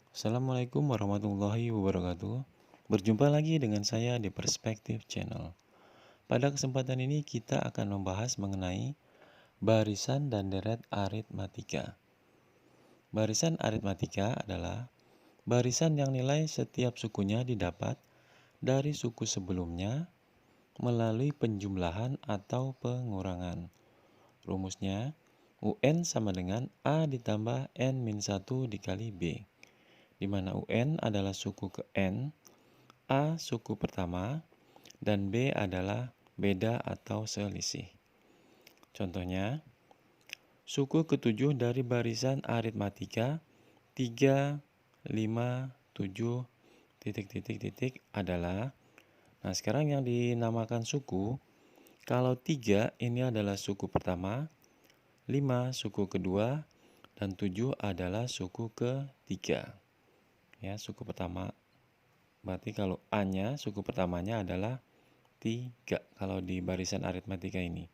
Assalamualaikum warahmatullahi wabarakatuh. Berjumpa lagi dengan saya di Perspektif Channel. Pada kesempatan ini kita akan membahas mengenai barisan dan deret aritmatika. Barisan aritmatika adalah barisan yang nilai setiap sukunya didapat dari suku sebelumnya melalui penjumlahan atau pengurangan. Rumusnya, UN sama dengan A ditambah N-1 dikali B, di mana UN adalah suku ke N, A suku pertama, dan B adalah beda atau selisih. Contohnya, suku ketujuh dari barisan aritmatika 3, 5, 7, titik adalah, nah sekarang yang dinamakan suku, kalau 3 ini adalah suku pertama, 5 suku kedua, dan 7 adalah suku ketiga. Ya, suku pertama. Berarti kalau A-nya, suku pertamanya adalah 3 kalau di barisan aritmatika ini.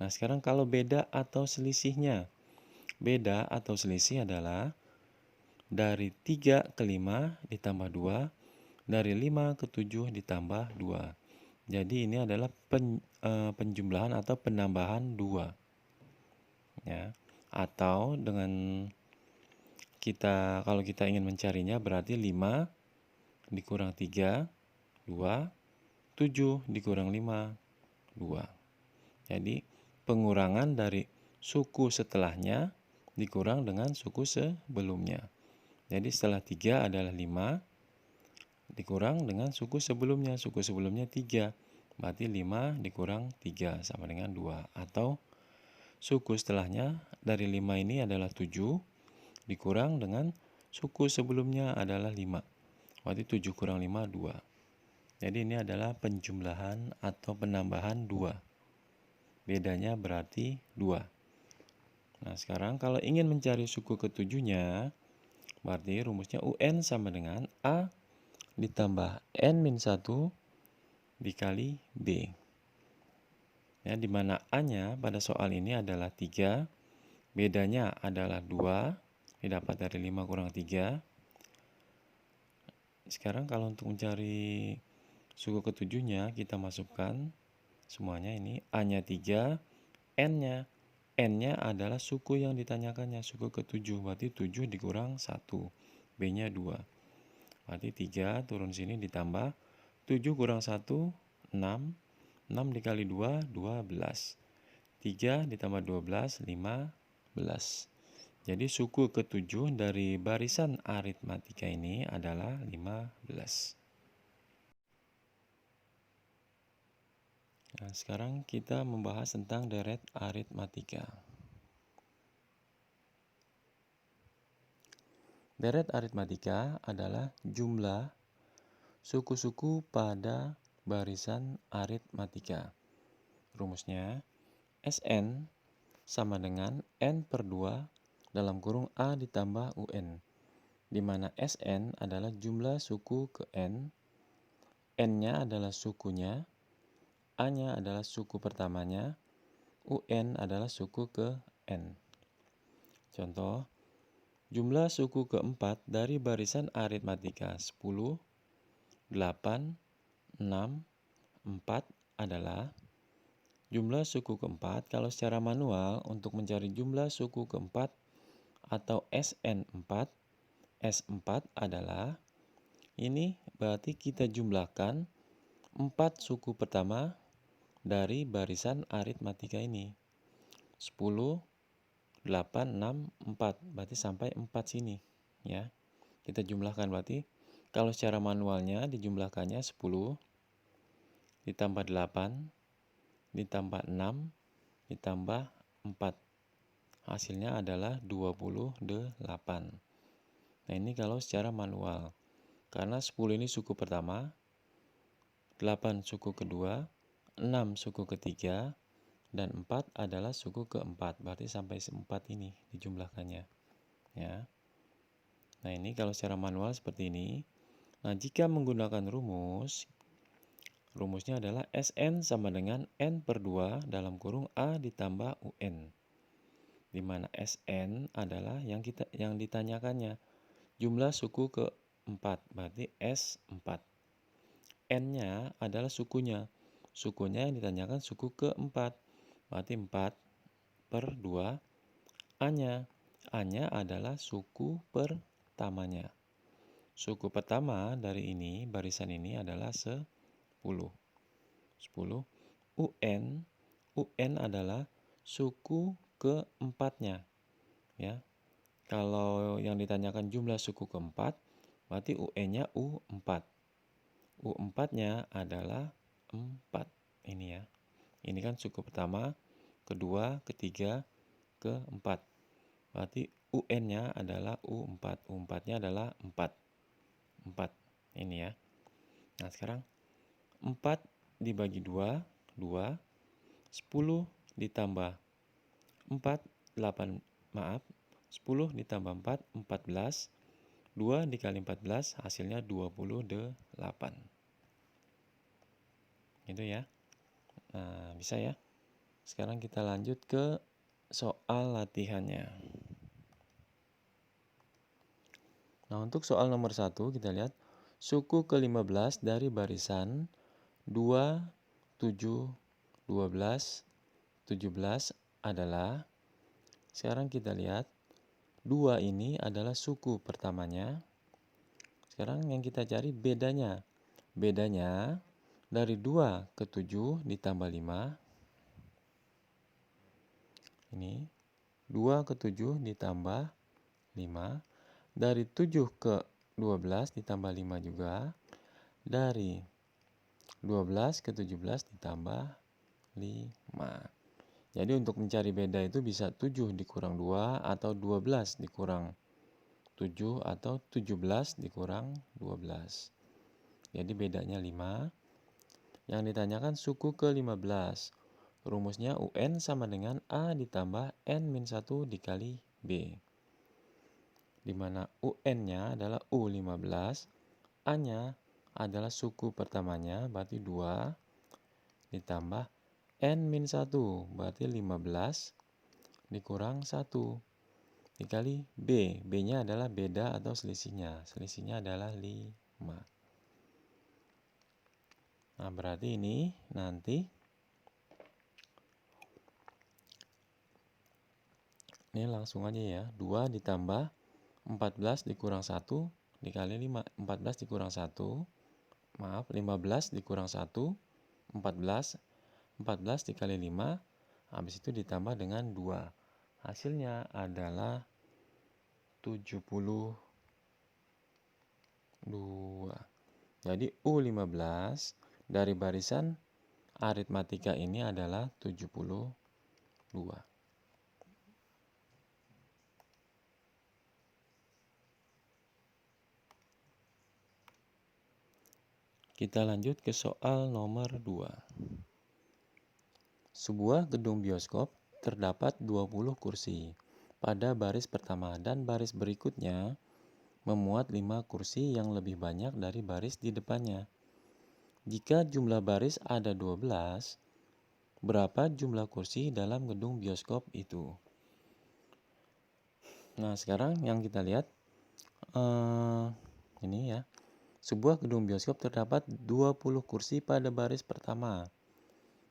Nah, sekarang kalau beda atau selisihnya. Beda atau selisih adalah dari 3 ke 5 ditambah 2, dari 5 ke 7 ditambah 2. Jadi ini adalah penjumlahan atau penambahan 2. Ya. Atau dengan kalau kita ingin mencarinya berarti 5 dikurang 3, 2, 7 dikurang 5, 2. Jadi pengurangan dari suku setelahnya dikurang dengan suku sebelumnya. Jadi setelah 3 adalah 5 dikurang dengan suku sebelumnya. Suku sebelumnya 3. Berarti 5 dikurang 3 sama dengan 2. Atau suku setelahnya dari 5 ini adalah 7 dikurang dengan suku sebelumnya adalah 5. Berarti 7 kurang 5, 2. Jadi ini adalah penjumlahan atau penambahan 2. Bedanya berarti 2. Nah, sekarang kalau ingin mencari suku ketujuhnya, berarti rumusnya UN sama dengan A ditambah N-1 dikali B. Ya, di mana A-nya pada soal ini adalah 3, bedanya adalah 2, didapat dari 5 kurang 3. Sekarang kalau untuk mencari suku ketujuhnya, kita masukkan semuanya ini. A-nya 3, N-nya. N-nya adalah suku yang ditanyakannya, suku ke-7. Berarti 7 dikurang 1. B-nya 2. Berarti 3 turun sini ditambah 7 kurang 1, 6. 6 dikali 2, 12. 3 ditambah 12, 15. Jadi suku ke-7 dari barisan aritmatika ini adalah 15. Nah, sekarang kita membahas tentang deret aritmatika. Deret aritmatika adalah jumlah suku-suku pada barisan aritmatika. Rumusnya, Sn sama dengan N per 2 dalam kurung A ditambah UN, di mana Sn adalah jumlah suku ke N, N-nya adalah sukunya, A-nya adalah suku pertamanya, UN adalah suku ke N. Contoh, jumlah suku keempat dari barisan aritmatika 10, 8, 6, 4 adalah jumlah suku keempat. Kalau secara manual untuk mencari jumlah suku keempat atau SN4, S4 adalah ini berarti kita jumlahkan 4 suku pertama dari barisan aritmatika ini. 10, 8, 6, 4. Berarti sampai 4 sini. Ya. Kita jumlahkan berarti kalau secara manualnya dijumlahkannya 10 ditambah 8 ditambah 6 ditambah 4. Hasilnya adalah 28. Nah, ini kalau secara manual. Karena 10 ini suku pertama, 8 suku kedua, 6 suku ketiga, dan 4 adalah suku keempat. Berarti sampai 4 ini dijumlahkannya. Ya. Nah, ini kalau secara manual seperti ini. Nah, jika menggunakan rumusnya adalah Sn sama dengan N per 2 dalam kurung A ditambah UN. Di mana Sn adalah yang ditanyakannya, jumlah suku keempat, berarti S4. N-nya adalah sukunya. Sukunya yang ditanyakan suku keempat, berarti 4 per 2. A-nya adalah suku pertamanya. Suku pertama dari ini, barisan ini adalah 10. UN adalah suku keempatnya. Ya. Kalau yang ditanyakan jumlah suku keempat, berarti UN-nya U4. U4-nya adalah 4. Ini ya. Ini kan suku pertama, kedua, ketiga, keempat. Berarti UN-nya adalah U4. U4-nya adalah 4. 4. Ini ya. Nah, sekarang 4 dibagi 2, 2. 10 ditambah 4, 8. Maaf. 10 ditambah 4, 14. 2 dikali 14, hasilnya 28. Gitu ya. Nah, bisa ya. Sekarang kita lanjut ke soal latihannya. Nah, untuk soal nomor 1 kita lihat suku ke-15 dari barisan 2, 7, 12, 17 adalah, sekarang kita lihat 2 ini adalah suku pertamanya. Sekarang yang kita cari bedanya. Bedanya dari 2 ke 7 ditambah 5. Ini 2 ke 7 ditambah 5. Dari 7 ke 12 ditambah 5 juga. Dari 12 ke 17 ditambah 5. Jadi untuk mencari beda itu bisa 7 dikurang 2 atau 12 dikurang 7 atau 17 dikurang 12. Jadi bedanya 5. Yang ditanyakan suku ke-15. Rumusnya UN sama dengan A ditambah N-1 dikali B. Di mana UN-nya adalah U15, A-nya adalah suku pertamanya, berarti 2, ditambah N-1, berarti 15, dikurang 1, dikali B. B-nya adalah beda atau selisihnya. Selisihnya adalah 5. Nah, berarti ini nanti, ini langsung aja ya, 2 ditambah 14 dikurang 1 dikali 5. 14 dikurang 1, maaf, 15 dikurang 1, 14. 14 dikali 5, habis itu ditambah dengan 2. Hasilnya adalah 72. Jadi U15 dari barisan aritmatika ini adalah 72. Kita lanjut ke soal nomor 2. Sebuah gedung bioskop terdapat 20 kursi pada baris pertama dan baris berikutnya memuat 5 kursi yang lebih banyak dari baris di depannya. Jika jumlah baris ada 12, berapa jumlah kursi dalam gedung bioskop itu? Nah, sekarang yang kita lihat ini ya. Sebuah gedung bioskop terdapat 20 kursi pada baris pertama.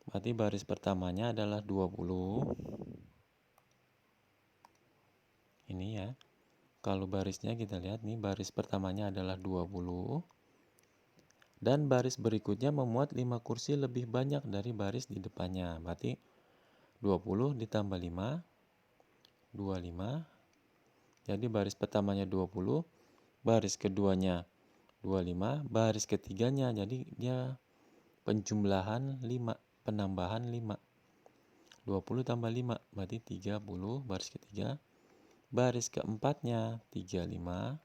Berarti baris pertamanya adalah 20. Ini ya. Kalau barisnya kita lihat nih, baris pertamanya adalah 20. Dan baris berikutnya memuat 5 kursi lebih banyak dari baris di depannya. Berarti 20 ditambah 5, 25. Jadi baris pertamanya 20, baris keduanya 25, baris ketiganya jadi dia penjumlahan 5, penambahan 5. 20 tambah 5 berarti 30, baris ketiga. Baris keempatnya 35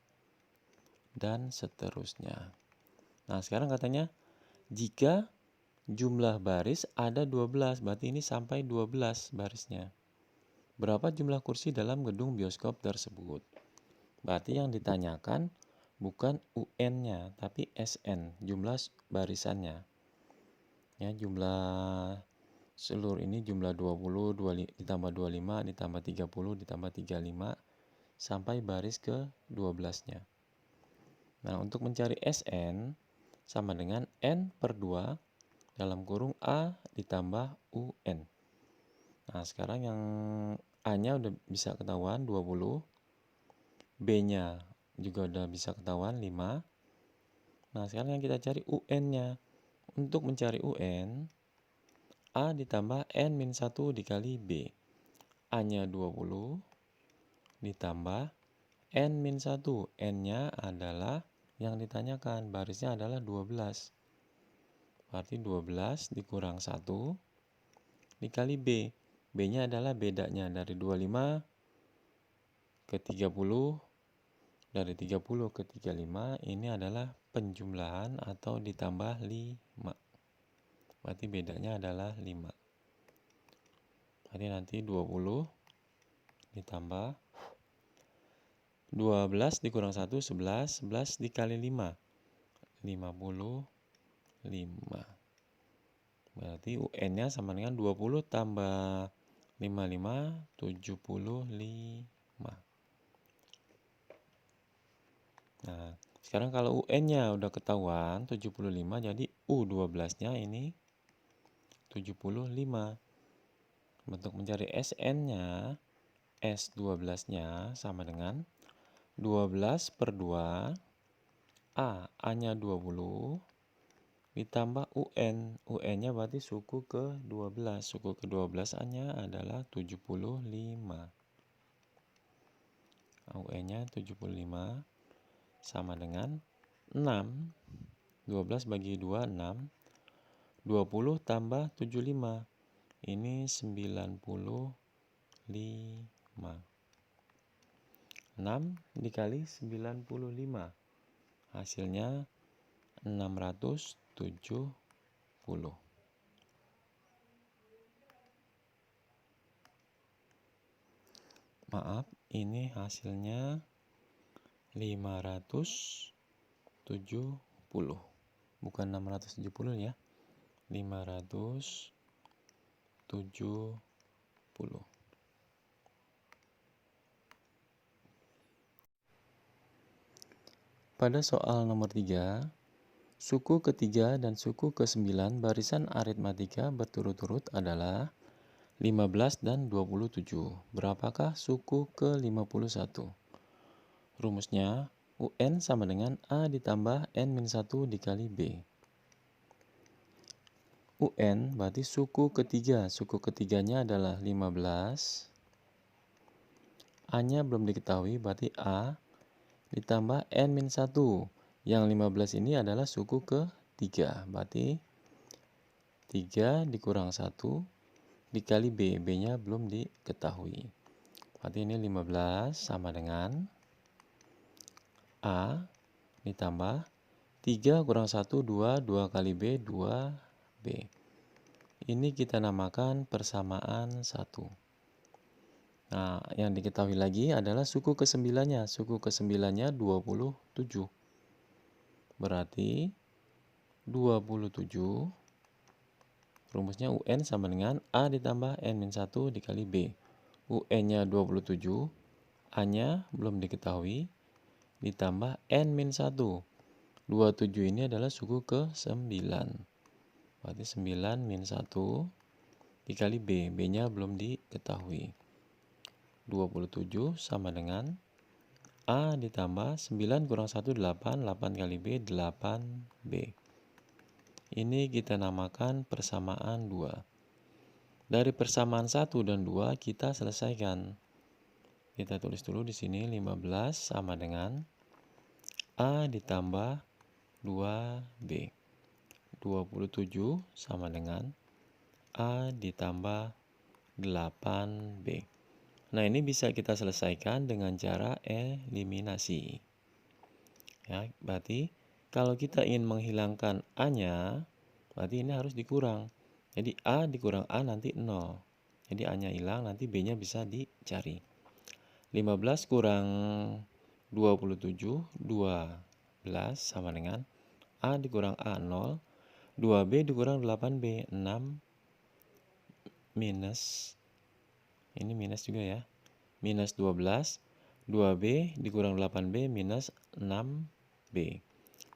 dan seterusnya. Nah, sekarang katanya jika jumlah baris ada 12, berarti ini sampai 12 barisnya. Berapa jumlah kursi dalam gedung bioskop tersebut? Berarti yang ditanyakan bukan UN-nya, tapi SN, jumlah barisannya. Ya, jumlah seluruh ini jumlah 20, ditambah 25, ditambah 30, ditambah 35, sampai baris ke-12-nya. Nah, untuk mencari Sn sama dengan N per 2 dalam kurung A ditambah UN. Nah, sekarang yang A-nya udah bisa ketahuan 20, B-nya juga udah bisa ketahuan 5. Nah, sekarang yang kita cari UN-nya. Untuk mencari UN, A ditambah N-1 dikali B. A-nya 20 ditambah N-1. N-nya adalah yang ditanyakan, barisnya adalah 12. Berarti 12 dikurang 1 dikali B. B-nya adalah bedanya dari 25 ke 30. Dari 30 ke 35 ini adalah penjumlahan atau ditambah 5. Berarti bedanya adalah 5. Berarti nanti 20 ditambah 12 dikurang 1, 11. 11 dikali 5, 55. Berarti UN-nya sama dengan 20 tambah 55, 75. Nah, sekarang kalau UN-nya udah ketahuan 75, jadi U12-nya ini 75. Untuk mencari SN-nya, S12-nya sama dengan 12 per 2, A-nya 20, ditambah UN. UN-nya berarti suku ke-12. Suku ke-12 A-nya adalah 75. UN-nya 75 sama dengan 6. 12 bagi 2, 6. 20 tambah 75. Ini 95. 6 dikali 95. Hasilnya 670. Maaf, ini hasilnya 570. Bukan 670 ya. 570. Pada soal nomor 3, suku ketiga dan suku ke-9 barisan aritmatika berturut-turut adalah 15 dan 27. Berapakah suku ke-51? Rumusnya, UN sama dengan A ditambah N-1 dikali B. UN berarti suku ketiga. Suku ketiganya adalah 15. A-nya belum diketahui, berarti A ditambah N-1. Yang 15 ini adalah suku ketiga. Berarti 3 dikurang 1 dikali B. B-nya belum diketahui. Berarti ini 15 sama dengan A ditambah 3 kurang 1, 2. 2 kali B, 2B. Ini kita namakan persamaan 1. Nah, yang diketahui lagi adalah suku ke-9-nya. Suku ke-9-nya 27. Berarti 27. Rumusnya UN sama dengan A ditambah N-1 dikali B. UN-nya 27. A-nya belum diketahui. Ditambah N-1. 27 ini adalah suku ke-9. Berarti 9 min 1 dikali B. B-nya belum diketahui. 27 sama dengan A ditambah 9 kurang 1, 8. 8 kali B, 8B. Ini kita namakan persamaan 2. Dari persamaan 1 dan 2 kita selesaikan. Kita tulis dulu di sini 15 sama dengan A ditambah 2B. 27 sama dengan A ditambah 8B. Nah, ini bisa kita selesaikan dengan cara eliminasi. Ya, berarti kalau kita ingin menghilangkan A-nya, berarti ini harus dikurang. Jadi A dikurang A nanti 0. Jadi A-nya hilang, nanti B-nya bisa dicari. 15 kurang 27, 12 sama dengan A dikurang A 0. 2B dikurang 8B, 6 minus, ini minus juga ya, minus 12. 2B dikurang 8B minus 6B.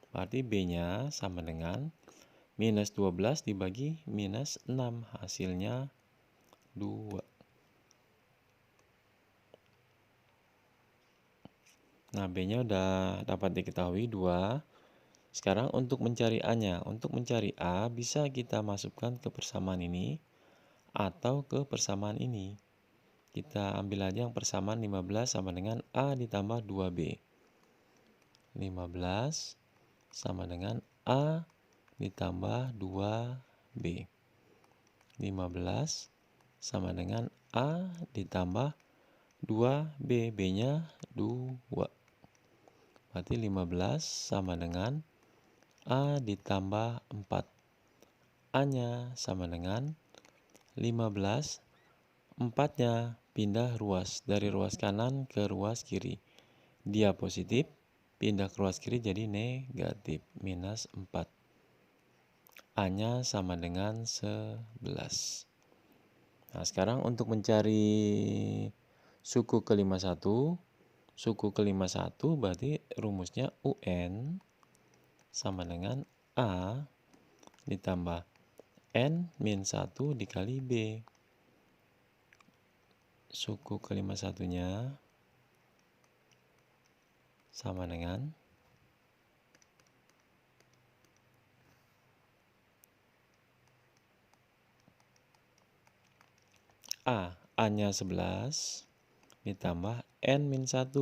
Berarti B-nya sama dengan minus 12 dibagi minus 6. Hasilnya 2. Nah, B-nya udah dapat diketahui 2. Sekarang untuk mencari A-nya. Untuk mencari A bisa kita masukkan ke persamaan ini atau ke persamaan ini. Kita ambil aja yang persamaan 15 sama dengan A ditambah 2B. 15 sama dengan A ditambah 2B. 15 sama dengan A ditambah 2B. B-nya 2. Berarti 15 sama dengan A ditambah 4. A-nya sama dengan 15. 4-nya pindah ruas dari ruas kanan ke ruas kiri. Dia positif, pindah ke ruas kiri jadi negatif, minus 4. A-nya sama dengan 11. Nah, sekarang untuk mencari suku ke-51, suku ke-51 berarti rumusnya UN sama dengan A ditambah N-1 dikali B. Suku ke-51-nya sama dengan A-nya 11 ditambah N-1.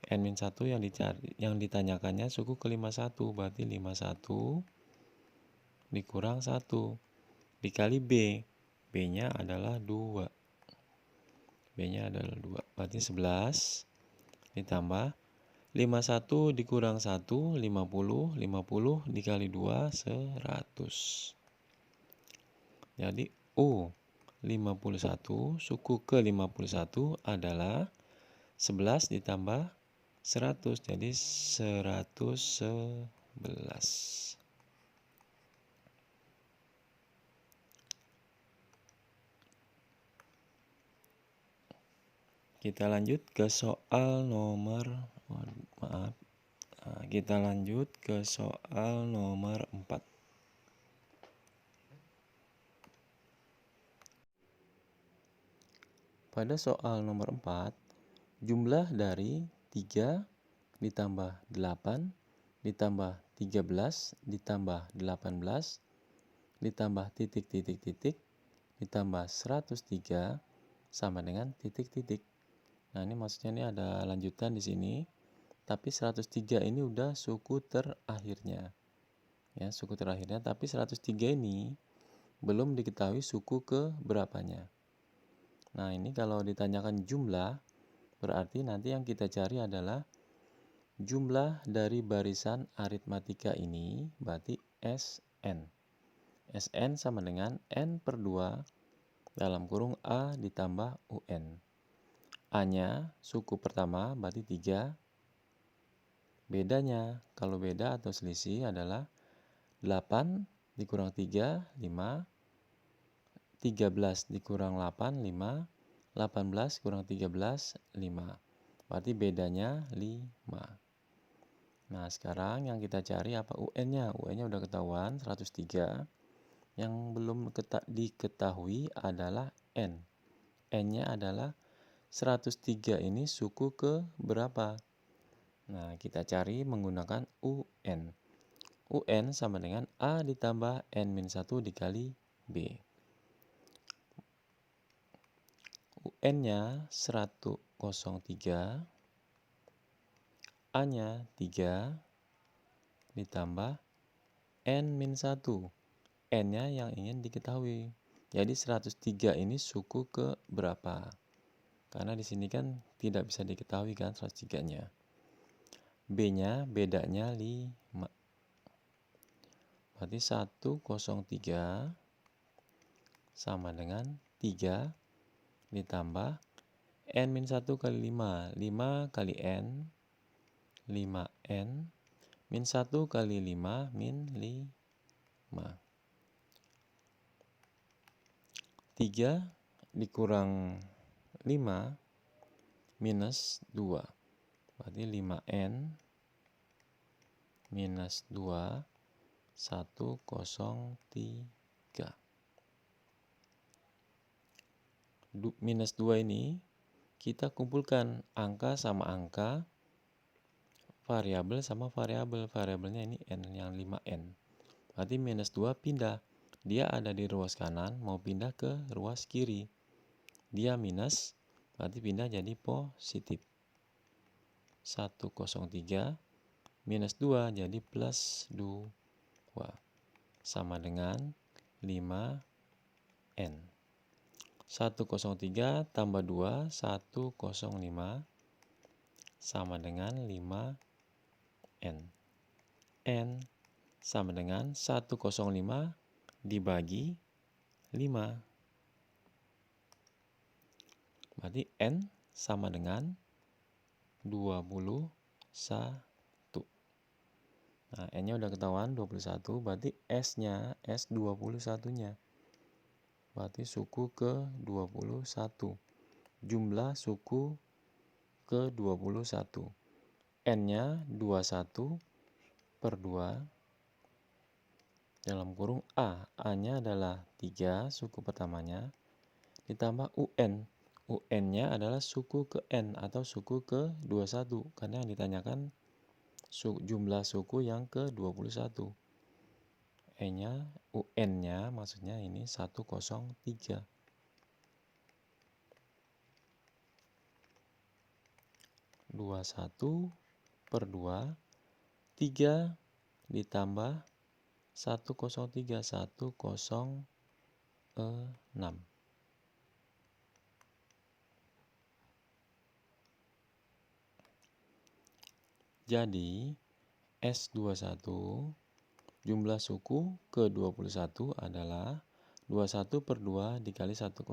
N-1 yang ditanyakannya suku ke-51, berarti 51 dikurang 1 dikali B. B-nya adalah 2. B-nya adalah 2. Berarti 11 ditambah 51 dikurang 1, 50. 50 dikali 2, 100. Jadi U 51, suku ke-51 adalah 11 ditambah 100. Jadi 111. Kita lanjut ke soal nomor, maaf. Nah, kita lanjut ke soal nomor 4. Pada soal nomor 4, jumlah dari 3 ditambah 8 ditambah 13 ditambah 18 ditambah titik-titik-titik ditambah 103 sama dengan titik-titik. Nah, ini maksudnya ini ada lanjutan di sini. Tapi 103 ini udah suku terakhirnya. Ya, suku terakhirnya, tapi 103 ini belum diketahui suku ke berapanya. Nah, ini kalau ditanyakan jumlah, berarti nanti yang kita cari adalah jumlah dari barisan aritmatika ini, berarti SN. SN sama dengan N per 2 dalam kurung A ditambah UN. A-nya suku pertama berarti 3. Bedanya, kalau beda atau selisih adalah 8 dikurang 3, 5. 13 dikurang 8, 5. 18 kurang 13, 5. Berarti bedanya 5. Nah, sekarang yang kita cari apa UN-nya? UN-nya udah ketahuan, 103. Yang belum diketahui adalah N. N-nya adalah 103 ini suku ke berapa? Nah, kita cari menggunakan UN. UN sama dengan A ditambah N-1 dikali B. UN-nya 103, A-nya 3 ditambah N-1. N-nya yang ingin diketahui. Jadi 103 ini suku ke berapa? Karena di sini kan tidak bisa diketahui kan 103-nya. B-nya bedanya 5. Berarti 103 sama dengan 3 ditambah N-1 kali 5. 5 kali N, 5N, min 1 kali 5, min 5. 3 dikurang 5 minus 2. Berarti 5N minus 2, 103. Minus 2 ini kita kumpulkan angka sama angka, variabel sama variabel. Variabelnya ini N yang 5N. Berarti minus 2 pindah. Dia ada di ruas kanan, mau pindah ke ruas kiri. Dia minus, berarti pindah jadi positif. 103 minus 2 jadi plus 2. Sama dengan 5N. 103 tambah 2, 105. Sama dengan 5N. N sama dengan 105 dibagi 5. Berarti N sama dengan 21. Nah, N-nya udah ketahuan 21, berarti S-nya, S21-nya. Berarti suku ke-21. Jumlah suku ke-21. N-nya 21 per 2. Dalam kurung A. A-nya adalah 3, suku pertamanya. Ditambah UN. UN-nya adalah suku ke N atau suku ke-21. Karena yang ditanyakan jumlah suku yang ke-21. E-nya, UN-nya maksudnya ini 103. 21 per 2, 3 ditambah 103, 106. Jadi, S21 jumlah suku ke-21 adalah 21 per 2 dikali 106.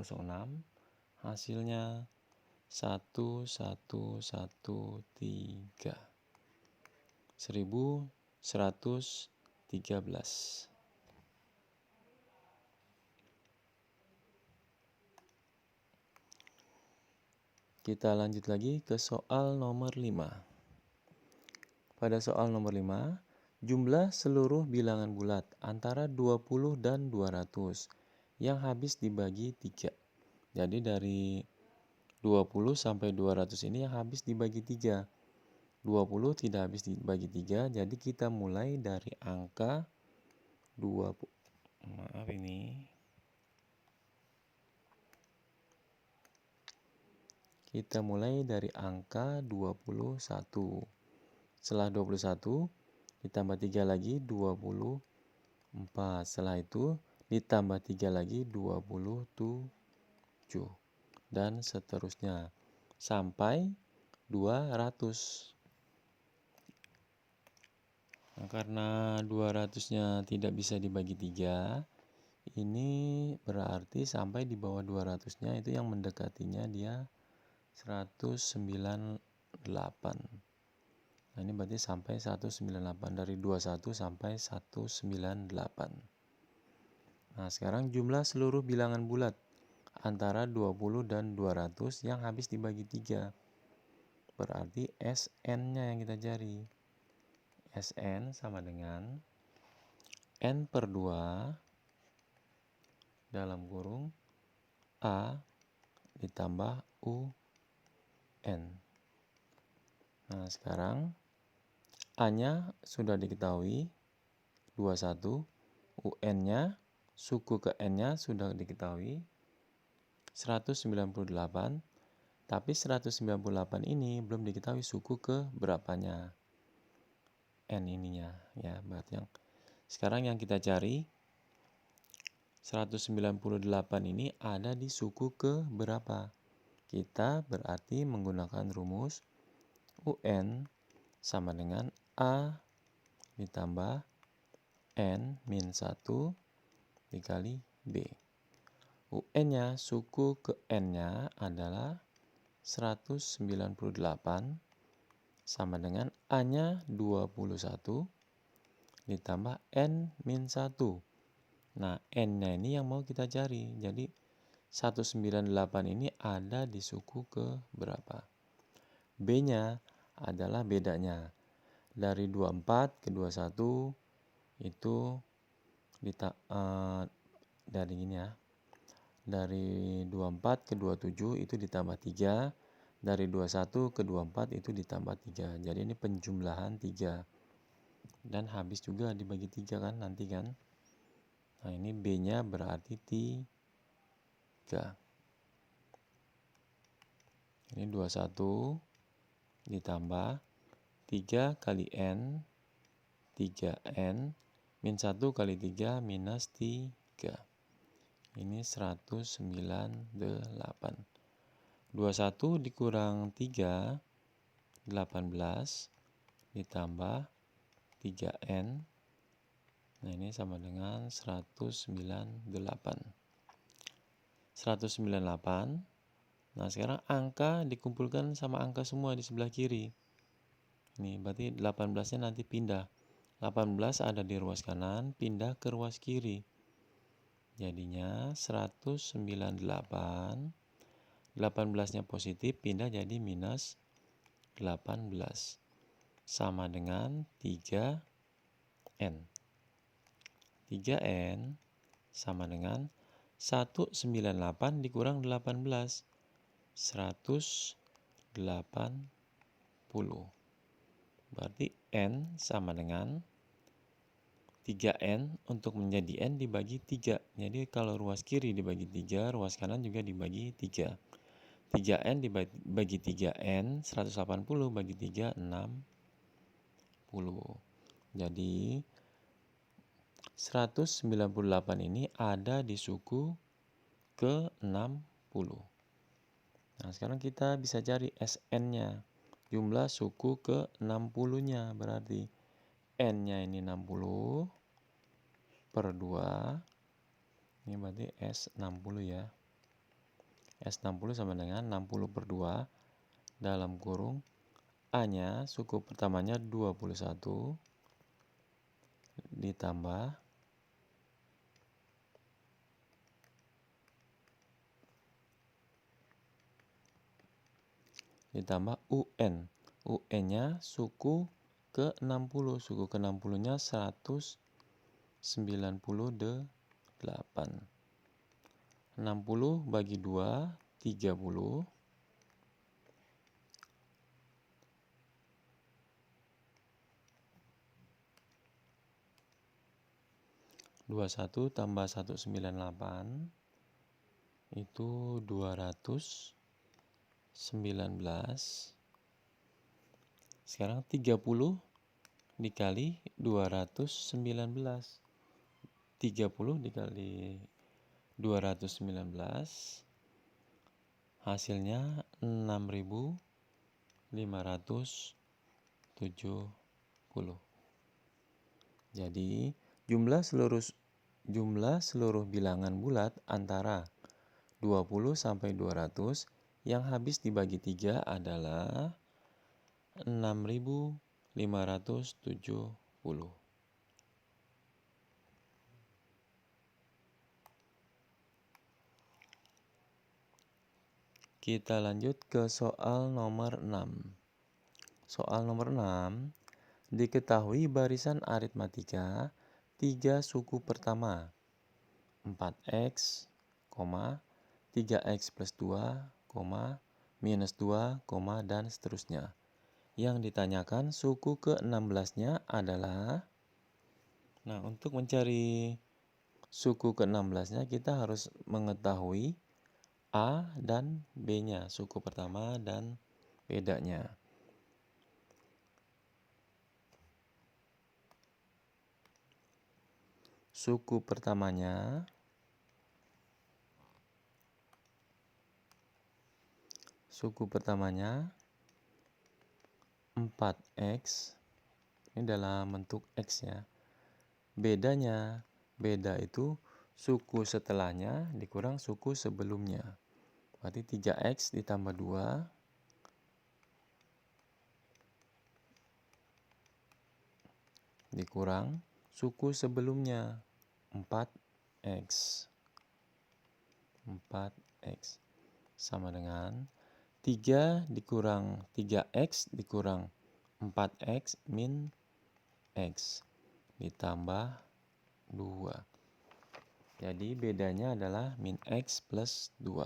Hasilnya 1113. 1113. Kita lanjut lagi ke soal nomor 5. Pada soal nomor 5, jumlah seluruh bilangan bulat antara 20 dan 200 yang habis dibagi 3. Jadi dari 20 sampai 200 ini yang habis dibagi 3. 20 tidak habis dibagi 3, jadi kita mulai dari angka 20. Maaf ini. Kita mulai dari angka 21. Setelah 21, ditambah 3 lagi 24. Setelah itu, ditambah 3 lagi 27. Dan seterusnya. Sampai 200. Nah, karena 200-nya tidak bisa dibagi 3, ini berarti sampai di bawah 200-nya itu yang mendekatinya dia 198. Nah, ini berarti sampai 198. Dari 21 sampai 198. Nah, sekarang jumlah seluruh bilangan bulat antara 20 dan 200 yang habis dibagi 3. Berarti SN-nya yang kita cari. SN sama dengan N per 2 dalam kurung A ditambah UN. Nah, sekarang A-nya sudah diketahui 21, UN-nya suku ke N-nya sudah diketahui 198, tapi 198 ini belum diketahui suku ke berapanya N ininya ya. Berarti sekarang yang kita cari 198 ini ada di suku ke berapa? Kita berarti menggunakan rumus UN sama dengan A ditambah N min 1 dikali B. UN-nya suku ke N-nya adalah 198 sama dengan A-nya 21 ditambah N min 1. Nah, N-nya ini yang mau kita cari. Jadi 198 ini ada di suku ke berapa? B-nya adalah bedanya. Dari 24 ke 21 itu dari ini ya. Dari 24 ke 27 itu ditambah 3. Dari 21 ke 24 itu ditambah 3. Jadi ini penjumlahan 3. Dan habis juga dibagi 3 kan nanti kan. Nah ini B-nya berarti 3. Ini 21 ditambah 3 kali N, 3N, min 1 kali 3 minus 3. Ini 198. 21 dikurang 3, 18, ditambah 3N. Nah ini sama dengan 198. 198. Nah sekarang angka dikumpulkan sama angka semua di sebelah kiri. Ini berarti 18-nya nanti pindah. 18 ada di ruas kanan, pindah ke ruas kiri. Jadinya 198. 18-nya positif, pindah jadi minus 18. Sama dengan 3N. 3N sama dengan 198 dikurang 18. 180. Berarti N sama dengan 3N untuk menjadi N dibagi 3. Jadi kalau ruas kiri dibagi 3, ruas kanan juga dibagi 3. 3N dibagi 3N, 180 bagi 3, 60. Jadi 198 ini ada di suku ke-60. Nah, sekarang kita bisa cari SN-nya. Jumlah suku ke-60-nya berarti N-nya ini 60 per 2. Ini berarti S60 ya. S60 sama dengan 60 per 2 dalam kurung A-nya suku pertamanya 21 ditambah UN. UN-nya suku ke-60. Suku ke-60-nya 198. 60 bagi 2, 30. 21 tambah 198 itu 219. Sekarang 30 dikali 219. 30 dikali 219 hasilnya 6.570. Jadi jumlah seluruh bilangan bulat antara 20 sampai 200 yang habis dibagi 3 adalah 6.570. Kita lanjut ke soal nomor 6. Soal nomor 6, diketahui barisan aritmatika 3 suku pertama 4x, 3x plus 2, minus 2, dan seterusnya. Yang ditanyakan suku ke-16-nya adalah, nah untuk mencari suku ke-16-nya kita harus mengetahui A dan B-nya, suku pertama dan bedanya. Suku pertamanya 4x, ini dalam bentuk x ya. Bedanya, beda itu suku setelahnya dikurang suku sebelumnya. Berarti 3x ditambah 2 dikurang suku sebelumnya 4x. 4x sama dengan 3 dikurang 3x dikurang 4x min x ditambah 2. Jadi bedanya adalah min x plus 2.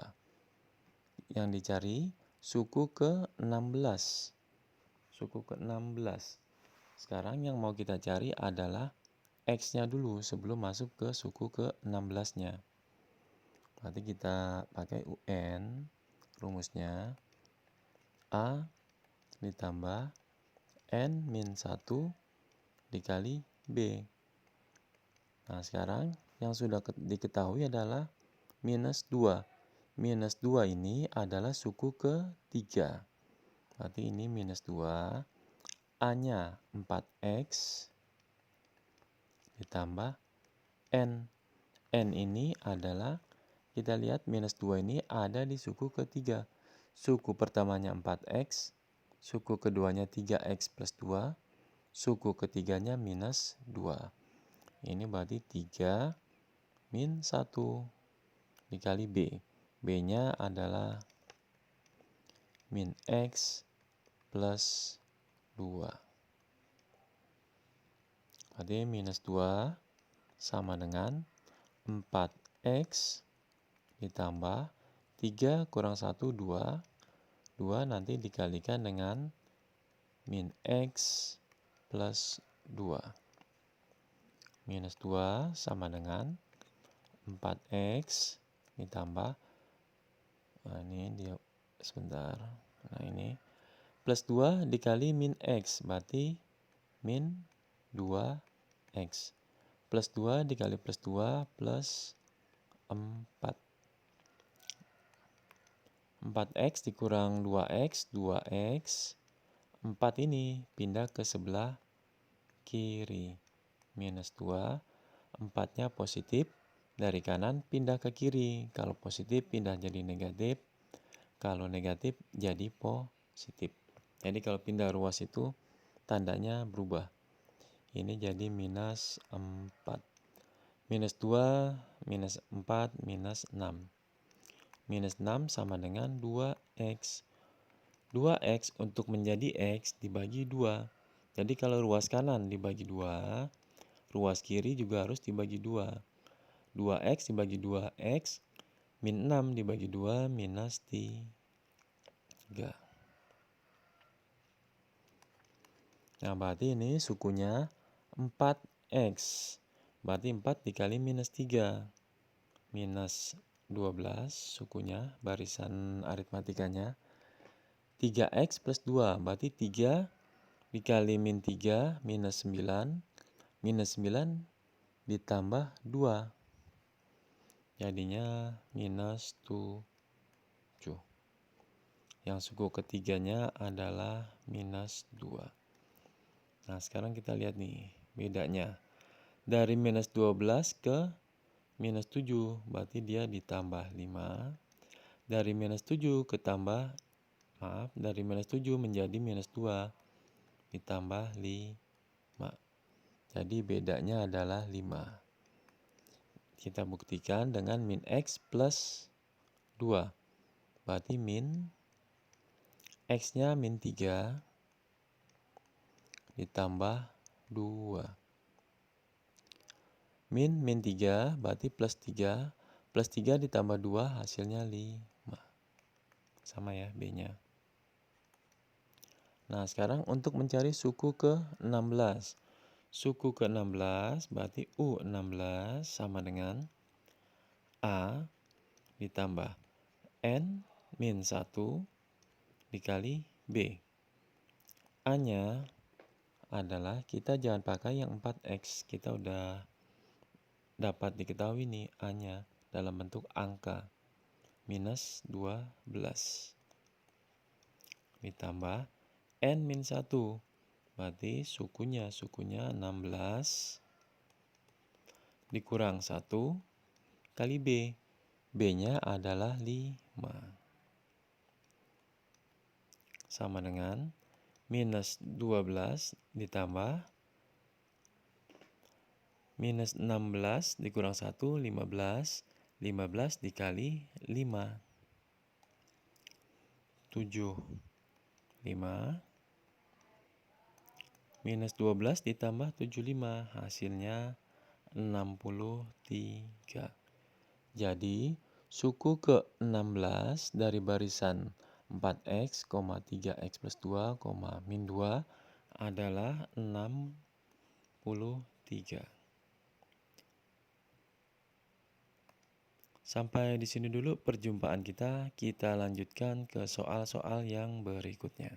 Yang dicari suku ke-16. Suku ke-16. Sekarang yang mau kita cari adalah x-nya dulu sebelum masuk ke suku ke-16-nya. Berarti kita pakai UN, rumusnya A ditambah N min 1 dikali B. Nah, sekarang yang sudah diketahui adalah minus 2. Minus 2 ini adalah suku ke-3. Berarti ini minus 2. A-nya 4x ditambah N. N ini adalah, kita lihat minus 2 ini ada di suku ke-3. Suku pertamanya 4x, suku keduanya 3x plus 2, suku ketiganya minus 2. Ini berarti 3 min 1 dikali B. B-nya adalah min X plus 2. Berarti minus 2 sama dengan 4X ditambah 3 kurang 1, 2. 2 nanti dikalikan dengan min X plus 2. Minus 2 sama dengan 4x ditambah, nah ini dia sebentar, nah ini plus 2 dikali min x, berarti min 2x. Plus 2 dikali plus 2 plus 4. 4x dikurang 2x, 2x. 4 ini pindah ke sebelah kiri. Minus 2, 4-nya positif, dari kanan pindah ke kiri. Kalau positif pindah jadi negatif, kalau negatif jadi positif. Jadi kalau pindah ruas itu tandanya berubah. Ini jadi minus 4. Minus 2, minus 4, minus 6. Minus 6 sama dengan 2x. 2x untuk menjadi x dibagi 2. Jadi kalau ruas kanan dibagi 2, ruas kiri juga harus dibagi 2. 2x dibagi 2x, min 6 dibagi 2, minus 3. Nah, berarti ini sukunya 4x. Berarti 4 dikali minus 3. Minus 12 sukunya, barisan aritmatikanya. 3x plus 2, berarti 3 dikali min 3, minus 9. Minus 9 ditambah 2. Jadinya minus 7. Yang suku ketiganya adalah minus 2. Nah, sekarang kita lihat nih bedanya. Dari minus 12 ke minus 7, berarti dia ditambah 5. Dari minus 7 dari minus 7 menjadi minus 2, ditambah 5. Jadi bedanya adalah 5. Kita buktikan dengan min x plus 2. Berarti min x-nya min 3 ditambah 2. Min 3 berarti plus 3. Plus 3 ditambah 2 hasilnya 5. Sama ya B-nya. Nah, sekarang untuk mencari suku ke-16. Suku ke-16 berarti U16 sama dengan A ditambah N min 1 dikali B. A-nya adalah, kita jangan pakai yang 4x. Kita udah dapat diketahui nih A-nya dalam bentuk angka. Minus 12. Ditambah N min 1. Berarti sukunya 16 dikurang 1 kali B. B-nya adalah 5. Sama dengan minus 12 ditambah minus 16 dikurang 1, 15. 15 dikali 5. 75 minus 12 ditambah 75 hasilnya 63. Jadi suku ke-16 dari barisan 4x, 3x plus 2, min 2 adalah 63. Sampai di sini dulu perjumpaan kita. Kita lanjutkan ke soal-soal yang berikutnya.